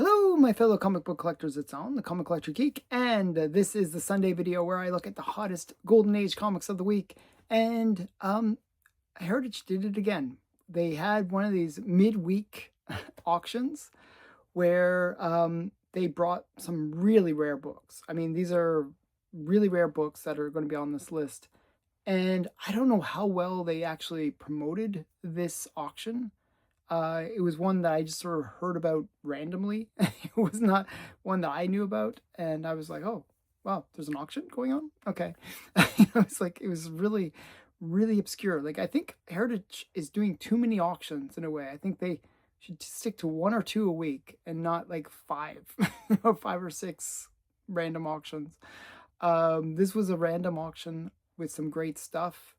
Hello, my fellow comic book collectors. It's on the Comic Collector Geek, and this is the Sunday video where I look at the hottest Golden Age comics of the week. And Heritage did it again. They had one of these midweek auctions where they brought some really rare books. I mean, these are really rare books that are going to be on this list. And I don't know how well they actually promoted this auction. It was one that I just sort of heard about randomly. It was not one that I knew about, and I was like, "Oh, wow, there's an auction going on." Okay, it's like it was really, really obscure. Like I think Heritage is doing too many auctions in a way. I think they should stick to one or two a week and not like five, 5 or 6 random auctions. This was a random auction with some great stuff,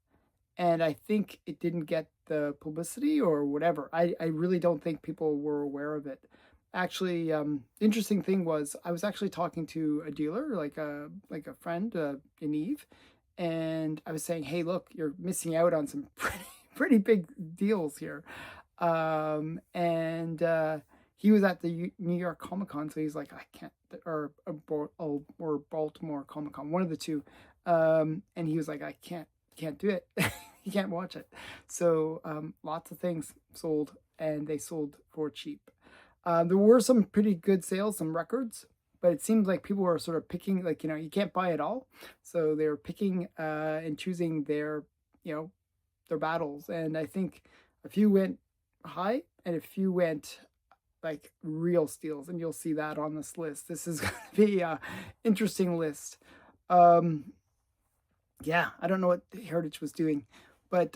and I think it didn't get the publicity or whatever. I really don't think people were aware of it. Actually, interesting thing was I was actually talking to a dealer, like a friend, in Eve, and I was saying, "Hey, look, you're missing out on some pretty big deals here." And he was at the New York Comic Con, so he's like, "I can't," or Baltimore Comic Con, one of the two. And he was like, "I can't do it." You can't watch it. So lots of things sold, and they sold for cheap. There were some pretty good sales, some records, but it seems like people were sort of picking, like, you can't buy it all. So they were picking and choosing their battles. And I think a few went high and a few went like real steals. And you'll see that on this list. This is going to be an interesting list. Yeah, I don't know what Heritage was doing, but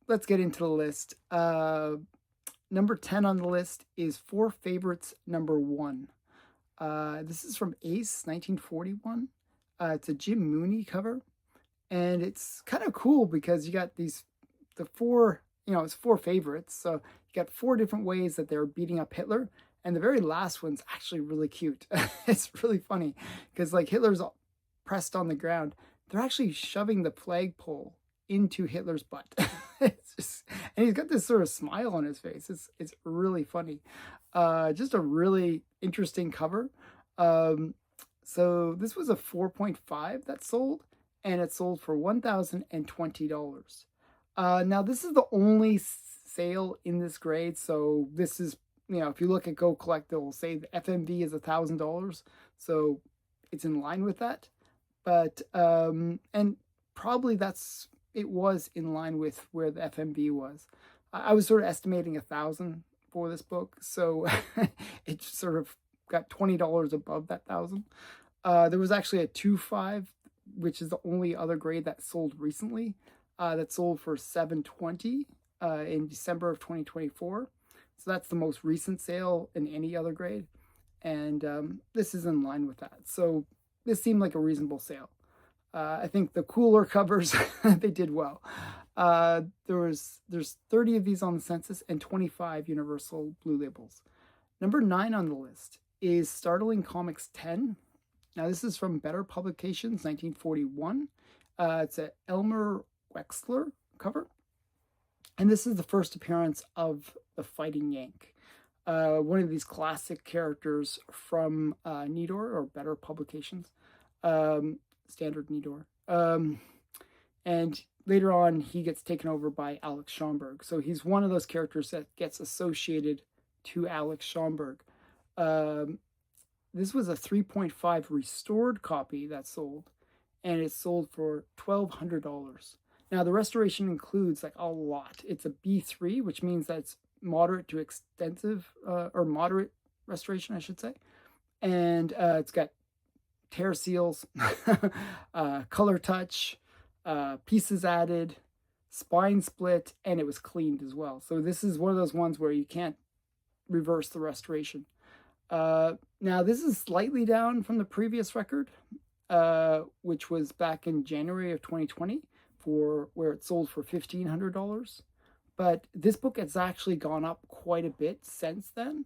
let's get into the list. Number 10 on the list is Four Favorites number 1. This is from Ace, 1941. It's a Jim Mooney cover, and it's kind of cool because you got the four, it's four favorites. So you got 4 different ways that they're beating up Hitler, and the very last one's actually really cute. It's really funny because like Hitler's pressed on the ground, they're actually shoving the flagpole into Hitler's butt. And he's got this sort of smile on his face. It's really funny. Just a really interesting cover. So this was a 4.5 that sold, and it sold for $1,020. Now this is the only sale in this grade. So this is, if you look at Go Collect, they'll say the FMV is $1,000. So it's in line with that. But and probably it was in line with where the FMV was. I was sort of estimating 1,000 for this book, so it sort of got $20 above that 1,000. There was actually a 2.5, which is the only other grade that sold recently. That sold for $720 in December of 2024. So that's the most recent sale in any other grade, and this is in line with that. So this seemed like a reasonable sale. I think the cooler covers, they did well. There's 30 of these on the census and 25 Universal Blue Labels. Number 9 on the list is Startling Comics 10. Now this is from Better Publications, 1941. It's a Elmer Wexler cover. And this is the first appearance of the Fighting Yank. One of these classic characters from Nidor, or Better Publications, standard Nidor. And later on, he gets taken over by Alex Schomburg. So he's one of those characters that gets associated to Alex Schomburg. This was a 3.5 restored copy that sold, and it sold for $1,200. Now, the restoration includes like a lot. It's a B3, which means that it's moderate to extensive, or moderate restoration, I should say. And it's got tear seals, color touch, pieces added, spine split, and it was cleaned as well. So this is one of those ones where you can't reverse the restoration. Now, this is slightly down from the previous record, which was back in January of 2020, where it sold for $1,500. But this book has actually gone up quite a bit since then.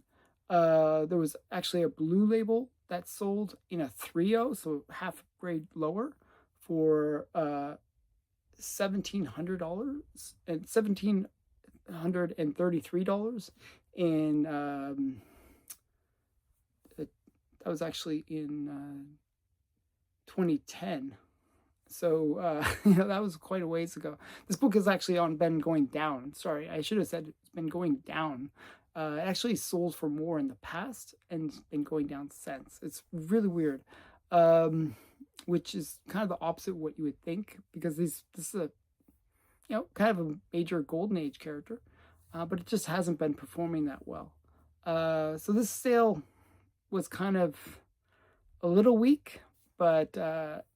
There was actually a blue label that sold in a 3.0, so half grade lower, for $1,700 and $1,733 in That was actually in 2010. So, that was quite a ways ago. This book has actually been going down. Sorry, I should have said it's been going down. It actually sold for more in the past and been going down since. It's really weird, which is kind of the opposite of what you would think, because this is a kind of a major golden age character, but it just hasn't been performing that well. So this sale was kind of a little weak, but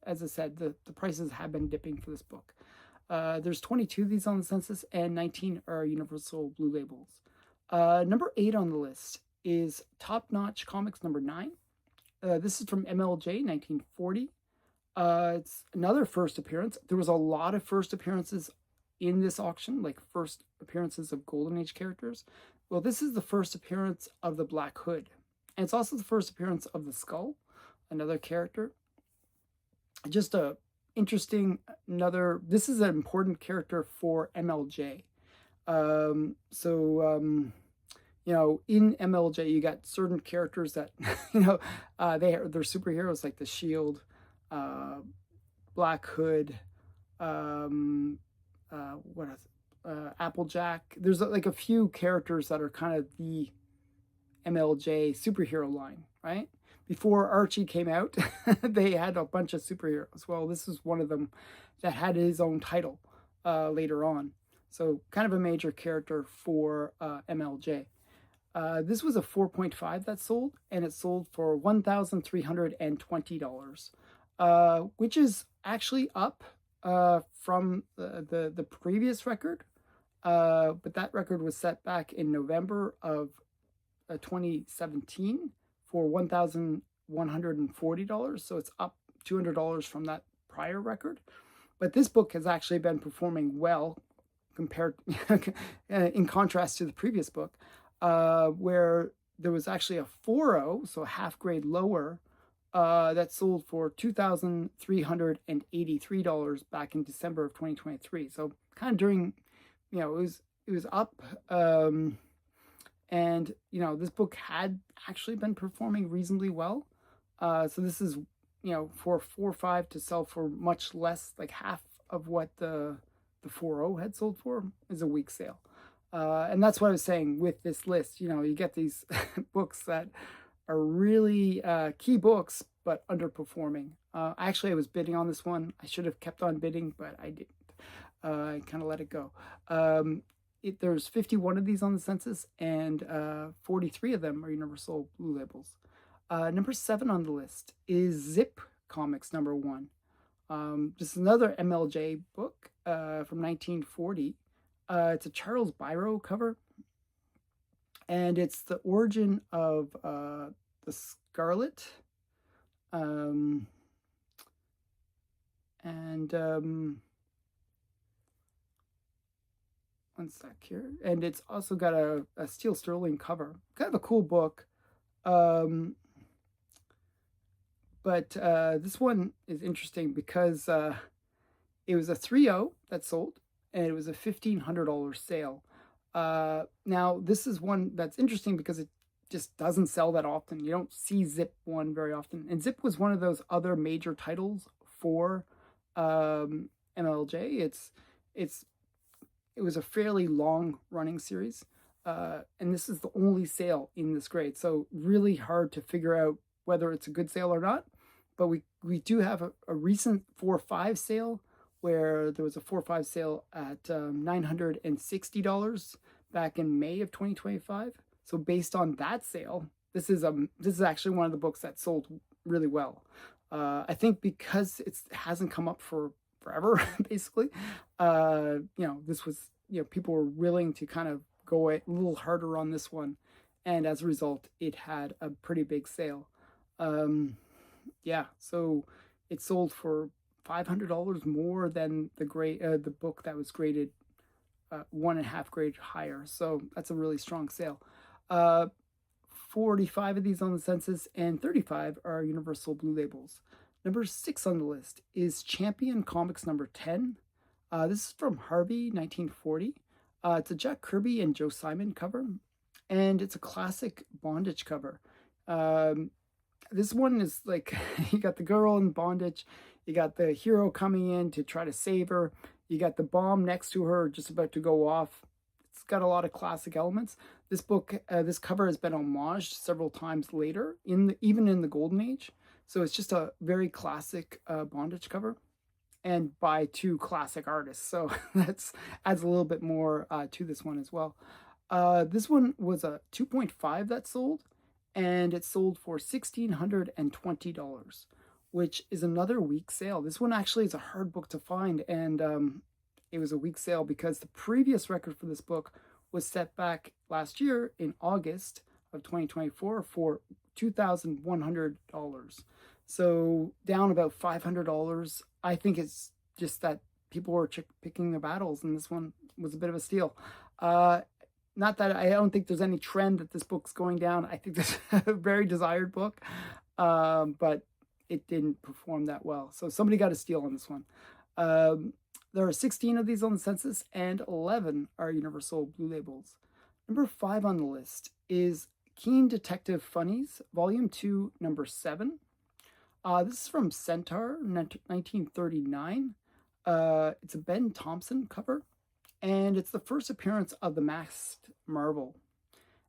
as I said, the prices have been dipping for this book. There's 22 of these on the census, and 19 are Universal Blue Labels. Number 8 on the list is Top Notch Comics number 9. This is from MLJ, 1940. It's another first appearance. There was a lot of first appearances in this auction, like first appearances of Golden Age characters. Well, this is the first appearance of the Black Hood. And it's also the first appearance of the Skull, another character. Just a interesting, this is an important character for MLJ. In MLJ, you got certain characters that, they're superheroes, like the Shield, Black Hood, Applejack. There's like a few characters that are kind of the MLJ superhero line, right? Before Archie came out, they had a bunch of superheroes. Well, this is one of them that had his own title later on. So kind of a major character for MLJ. This was a 4.5 that sold, and it sold for $1,320, which is actually up from the previous record. But that record was set back in November of 2017 for $1,140. So it's up $200 from that prior record. But this book has actually been performing well compared, in contrast to the previous book, where there was actually a 4.0, so a half grade lower, that sold for $2,383 back in December of 2023. So kind of during, it was up. And, this book had actually been performing reasonably well. So this is, for 4.5 to sell for much less, like half of what the 4.0 had sold for, is a weak sale. And that's what I was saying with this list. You get these books that are really key books, but underperforming. Actually, I was bidding on this one. I should have kept on bidding, but I didn't. I kind of let it go. There's 51 of these on the census, and 43 of them are Universal Blue Labels. Number 7 on the list is Zip Comics number 1. This is another MLJ book from 1940. It's a Charles Biro cover, and it's the origin of the Scarlet. One sec here. And it's also got a steel sterling cover. Kind of a cool book. But this one is interesting because it was a 3.0 that sold, and it was a $1,500 sale. Now, this is one that's interesting because it just doesn't sell that often. You don't see Zip one very often. And Zip was one of those other major titles for MLJ. It was a fairly long running series, and this is the only sale in this grade. So really hard to figure out whether it's a good sale or not. But we do have a recent 4.5 sale where there was a 4.5 sale at $960 back in May of 2025. So based on that sale, this is actually one of the books that sold really well. I think because it hasn't come up for forever, basically. This was, people were willing to kind of go a little harder on this one, and as a result, it had a pretty big sale. So it sold for $500 more than the book that was graded 1.5 grade higher. So that's a really strong sale. 45 of these on the census, and 35 are Universal Blue Labels. Number 6 on the list is Champion Comics number 10. This is from Harvey, 1940. It's a Jack Kirby and Joe Simon cover, and it's a classic bondage cover. this one is like you got the girl in bondage, you got the hero coming in to try to save her, you got the bomb next to her just about to go off. It's got a lot of classic elements. This book, this cover has been homaged several times later, even in the Golden Age. So it's just a very classic bondage cover, and by two classic artists. So that's adds a little bit more to this one as well. This one was a 2.5 that sold, and it sold for $1,620, which is another weak sale. This one actually is a hard book to find, and it was a weak sale because the previous record for this book was set back last year in August of 2024 for $2,100. So down about $500. I think it's just that people were picking their battles, and this one was a bit of a steal. Not that I don't think there's any trend that this book's going down. I think this is a very desired book, but it didn't perform that well. So somebody got a steal on this one. There are 16 of these on the census, and 11 are Universal Blue Labels. Number 5 on the list is Keen Detective Funnies, Volume 2, Number 7. This is from Centaur, 1939. It's a Ben Thompson cover, and it's the first appearance of the Masked Marvel.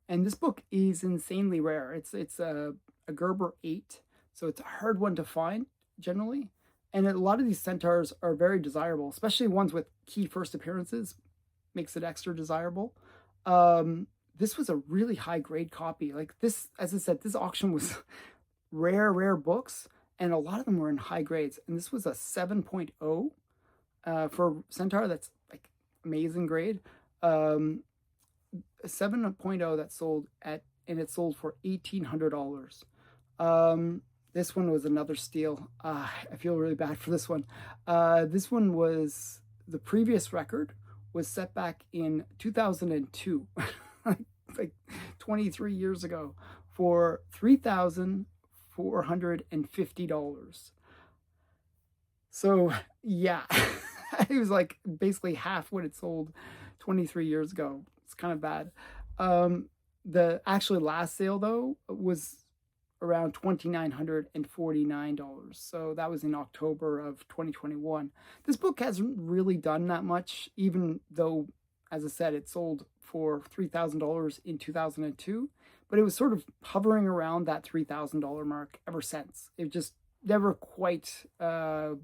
And this book is insanely rare. It's a Gerber 8, so it's a hard one to find generally. And a lot of these centaurs are very desirable, especially ones with key first appearances, makes it extra desirable. This was a really high grade copy. Like this, as I said, this auction was rare books, and a lot of them were in high grades. And this was a 7.0 for Centaur. That's like amazing grade. A 7.0 that sold at, and it sold for $1,800. This one was another steal. I feel really bad for this one. This one was, the previous record was set back in 2002, like 23 years ago, for $3,450. So yeah, it was like basically half what it sold 23 years ago. It's kind of bad. The actually last sale though was around $2,949. So that was in October of 2021. This book hasn't really done that much, even though, as I said, it sold for $3,000 in 2002. But it was sort of hovering around that $3,000 mark ever since. It just never quite, got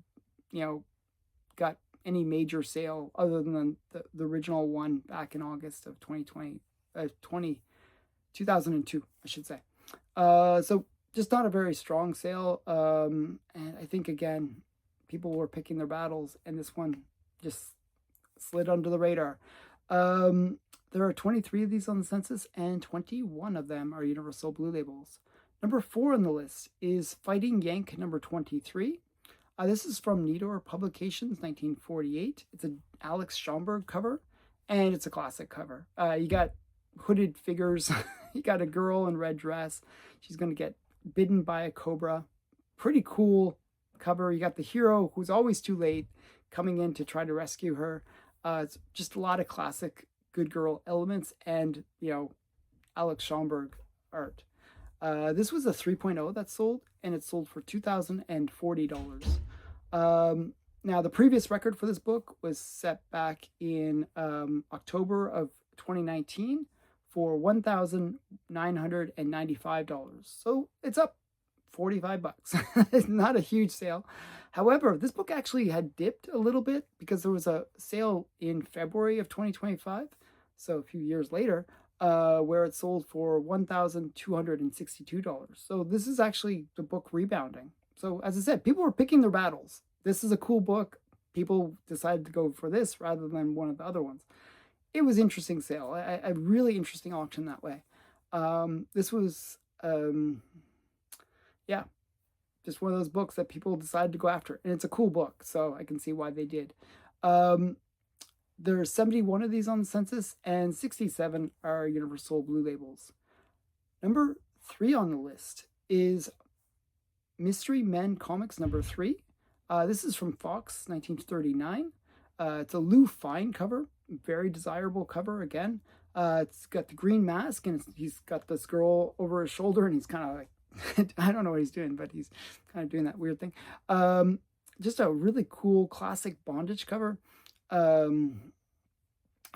any major sale other than the original one back in August of 2002, I should say. So just not a very strong sale. And I think, again, people were picking their battles, and this one just slid under the radar. There are 23 of these on the census, and 21 of them are Universal Blue Labels. Number 4 on the list is Fighting Yank number 23. This is from Nedor Publications, 1948. It's an Alex Schomburg cover, and it's a classic cover. You got hooded figures. You got a girl in red dress. She's going to get bitten by a cobra. Pretty cool cover. You got the hero, who's always too late, coming in to try to rescue her. It's just a lot of classic good girl elements and, Alex Schomburg art. This was a 3.0 that sold, and it sold for $2,040. Now, the previous record for this book was set back in October of 2019 for $1,995. So it's up $45. It's not a huge sale. However, this book actually had dipped a little bit because there was a sale in February of 2025, so a few years later, where it sold for $1,262. So this is actually the book rebounding. So as I said, people were picking their battles. This is a cool book. People decided to go for this rather than one of the other ones. It was interesting sale, a really interesting auction that way. This was, just one of those books that people decided to go after. And it's a cool book, so I can see why they did. There's 71 of these on the census, and 67 are Universal Blue Labels. Number 3 on the list is Mystery Men Comics number 3. This is from Fox, 1939. It's a Lou Fine cover, very desirable cover again. It's got the green mask, and he's got this girl over his shoulder, and he's kind of like I don't know what he's doing, but he's kind of doing that weird thing. Just a really cool classic bondage cover. Um,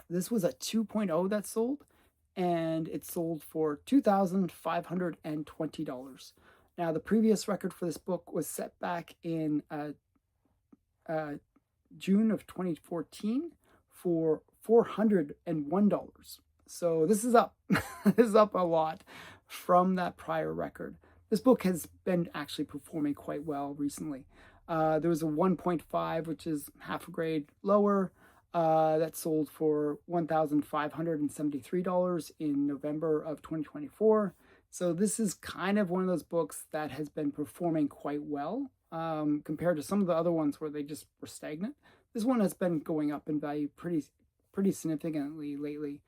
this was a 2.0 that sold, and it sold for $2,520. Now, the previous record for this book was set back in uh, June of 2014 for $401. So this is up. This is up a lot from that prior record. This book has been actually performing quite well recently. There was a 1.5, which is half a grade lower, that sold for $1,573 in November of 2024. So this is kind of one of those books that has been performing quite well compared to some of the other ones where they just were stagnant. This one has been going up in value pretty significantly lately.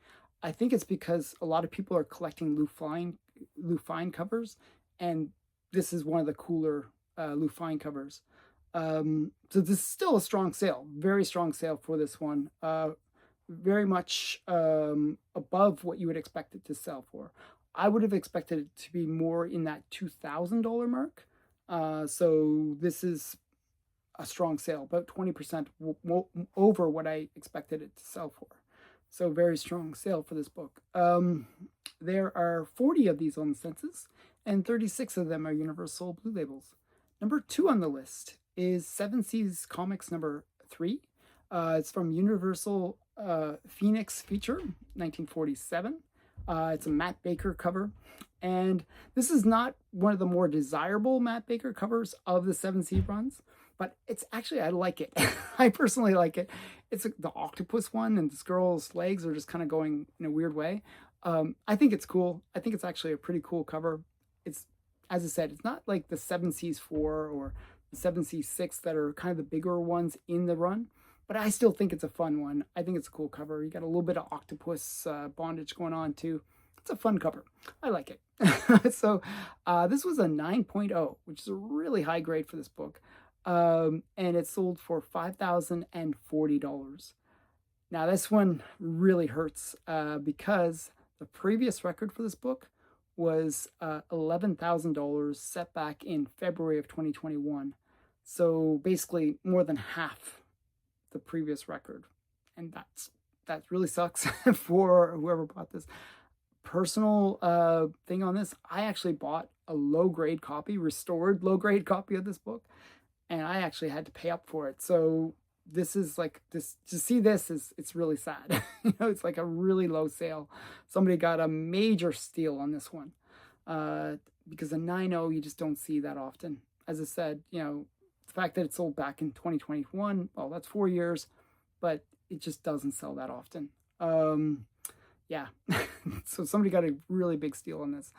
I think it's because a lot of people are collecting Lou Fine covers, and this is one of the cooler Lou Fine covers. So this is still a strong sale, very strong sale for this one. Very much above what you would expect it to sell for. I would have expected it to be more in that $2,000 mark. So this is a strong sale, about 20% over what I expected it to sell for. So very strong sale for this book. There are 40 of these on the census, and 36 of them are Universal Blue Labels. Number 2 on the list is Seven Seas Comics number 3. It's from Universal Phoenix Feature, 1947. It's a Matt Baker cover. And this is not one of the more desirable Matt Baker covers of the Seven Sea runs, but it's actually, I like it. I personally like it. It's the octopus one, and this girl's legs are just kind of going in a weird way. I think it's cool. I think it's actually a pretty cool cover. It's, as I said, it's not like the Seven Seas 4 or the Seven Seas 6 that are kind of the bigger ones in the run, but I still think it's a fun one. I think it's a cool cover. You got a little bit of octopus bondage going on too. It's a fun cover. I like it. So this was a 9.0, which is a really high grade for this book. And it sold for $5,040. Now this one really hurts because the previous record for this book was $11,000 set back in February of 2021. So basically more than half the previous record. And that really sucks for whoever bought this. Personal thing on this, I actually bought a low-grade copy, restored low-grade copy of this book, and I actually had to pay up for it. So this is like, this, to see this is, it's really sad. It's like a really low sale. Somebody got a major steal on this one, because a 9.0 you just don't see that often. As I said, the fact that it sold back in 2021, well, that's 4 years, but it just doesn't sell that often. Yeah. So somebody got a really big steal on this.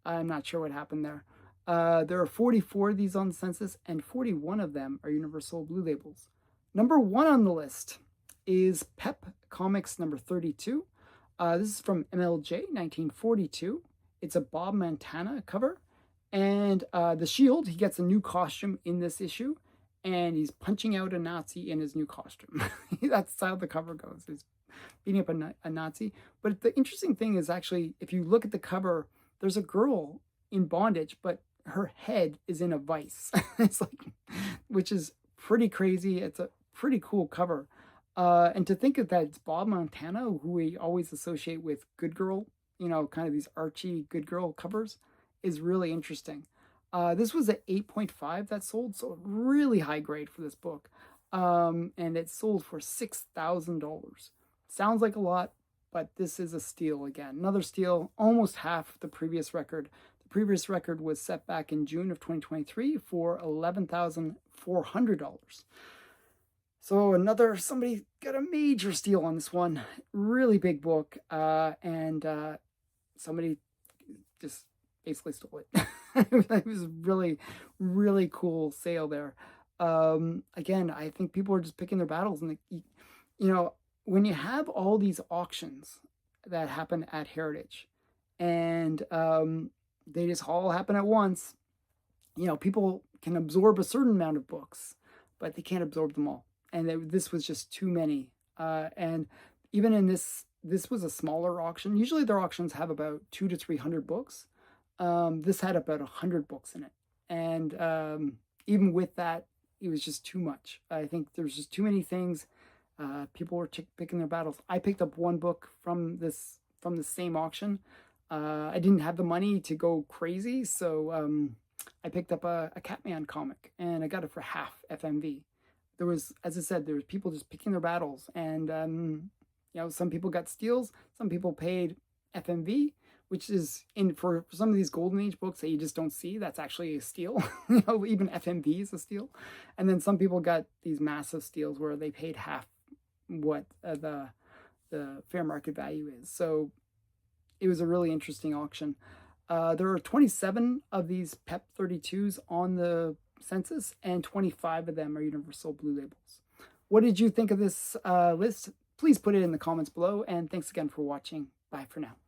I'm not sure what happened there. There are 44 of these on the census, and 41 of them are Universal Blue Labels. Number 1 on the list is Pep Comics number 32. This is from MLJ, 1942. It's a Bob Montana cover. And the Shield, he gets a new costume in this issue, and he's punching out a Nazi in his new costume. That's how the cover goes. He's beating up a Nazi. But the interesting thing is actually, if you look at the cover, there's a girl in bondage, but her head is in a vice. It's like, which is pretty crazy. It's a pretty cool cover. And to think of that, it's Bob Montana, who we always associate with Good Girl, kind of these Archie Good Girl covers, is really interesting. This was an 8.5 that sold, so really high grade for this book. And it sold for $6,000. Sounds like a lot, but this is a steal again. Another steal, almost half the previous record. The previous record was set back in June of 2023 for $11,400. So somebody got a major steal on this one. Really big book, and somebody just basically stole it. It was really, really cool sale there. Again, I think people are just picking their battles, and when you have all these auctions that happen at Heritage, and they just all happen at once, people can absorb a certain amount of books, but they can't absorb them all. And this was just too many. And even in this was a smaller auction. Usually their auctions have about 200 to 300 books. This had about 100 books in it. And even with that, it was just too much. I think there's just too many things. People were picking their battles. I picked up one book from the same auction. I didn't have the money to go crazy, so I picked up a Catman comic, and I got it for half FMV. There was, as I said, there was people just picking their battles, and some people got steals, some people paid FMV, which is for some of these golden age books that you just don't see. That's actually a steal. Even FMV is a steal, and then some people got these massive steals where they paid half what the fair market value is. So it was a really interesting auction. There are 27 of these PEP 32s on the census, and 25 of them are Universal Blue Labels. What did you think of this list? Please put it in the comments below, and thanks again for watching. Bye for now.